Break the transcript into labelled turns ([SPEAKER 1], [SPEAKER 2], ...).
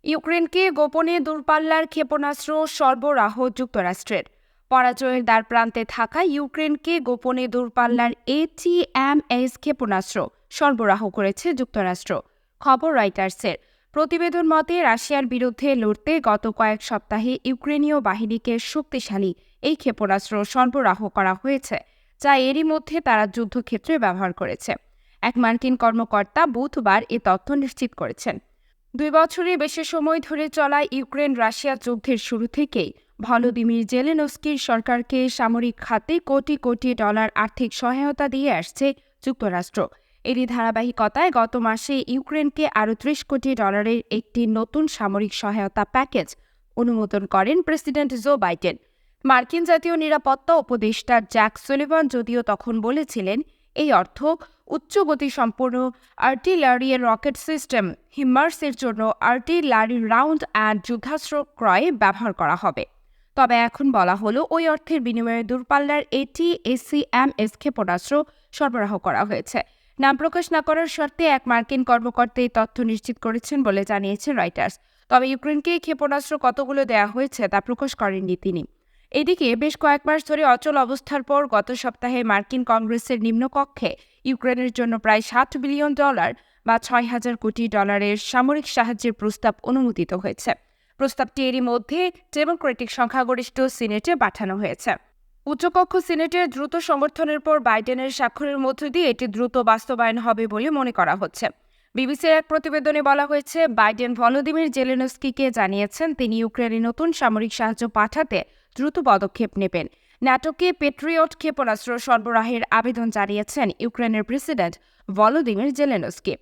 [SPEAKER 1] ইউক্রেনকে গোপনে দূরপাল্লার ক্ষেপণাস্ত্র সরবরাহ যুক্তরাষ্ট্রের। পরাজয়ের দ্বারপ্রান্তে থাকা ইউক্রেনকে গোপনে দূরপাল্লার ATMS ক্ষেপণাস্ত্র সরবরাহ করেছে যুক্তরাষ্ট্র। খবর রয়টার্সের। প্রতিবেদন মতে রাশিয়ার বিরুদ্ধে লড়তে গত কয়েক সপ্তাহে ইউক্রেনীয় বাহিনীকে শক্তিশালী এই ক্ষেপণাস্ত্র সরবরাহ করা হয়েছে, যা এরই মধ্যে তারা যুদ্ধক্ষেত্রে ব্যবহার করেছে। এক মার্কিন কর্মকর্তা বুধবার এ তথ্য নিশ্চিত করেছেন। 2 বছরের বেশি সময় ধরে চলা ইউক্রেন রাশিয়া যুদ্ধের শুরু থেকেই ভলোদিমির জেলেনস্কির সরকারকে সামরিক খাতে কোটি কোটি ডলার আর্থিক সহায়তা দিয়ে আসছে যুক্তরাষ্ট্র। এরই ধারাবাহিকতায় গত মাসে ইউক্রেনকে আরও 30 কোটি ডলারের একটি নতুন সামরিক সহায়তা প্যাকেজ অনুমোদন করেন প্রেসিডেন্ট জো বাইডেন। মার্কিন জাতীয় নিরাপত্তা উপদেষ্টা জ্যাক সুলিভান যদিও তখন বলেছিলেন, এই অর্থ উচ্চ গতিসম্পন্ন আর্টিলারি রকেট সিস্টেম হিমার্সের জন্য আর্টিলারি রাউন্ড অ্যান্ড যুদ্ধাস্ত্র ক্রয়ে ব্যবহার করা হবে। তবে এখন বলা হলো ওই অর্থের বিনিময়ে দূরপাল্লার ATACMS ক্ষেপণাস্ত্র সরবরাহ করা হয়েছে। নাম প্রকাশ না করার শর্তে এক মার্কিন কর্মকর্তা এই তথ্য নিশ্চিত করেছেন বলে জানিয়েছে রয়টার্স। তবে ইউক্রেনকে ক্ষেপণাস্ত্র কতগুলো দেওয়া হয়েছে তা প্রকাশ করেননি তিনি। এদিকে বেশ কয়েক মাস ধরে অচল অবস্থার পর গত সপ্তাহে মার্কিন কংগ্রেসের নিম্নকক্ষে ইউক্রেনের জন্য প্রায় $60 বিলিয়ন বা 6,000 কোটি ডলারের সামরিক সাহায্যের প্রস্তাব অনুমোদিত হয়েছে। প্রস্তাবটি এরই মধ্যে ডেমোক্রেটিক সংখ্যাগরিষ্ঠ সিনেটে পাঠানো হয়েছে। উচ্চকক্ষ সিনেটের দ্রুত সমর্থনের পর বাইডেনের স্বাক্ষরের মধ্য দিয়ে এটি দ্রুত বাস্তবায়ন হবে বলে মনে করা হচ্ছে। বিবিসির এক প্রতিবেদনে বলা হয়েছে, বাইডেন ভলোদিমির জেলেনস্কিকে জানিয়েছেন তিনি ইউক্রেনে নতুন সামরিক সাহায্য পাঠাতে দ্রুত পদক্ষেপ নেবেন। ন্যাটোকে পেট্রিয়ট ক্ষেপণাস্ত্র সরবরাহের আবেদন জানিয়েছেন ইউক্রেনের প্রেসিডেন্ট ভলোদিমির জেলেনস্কি।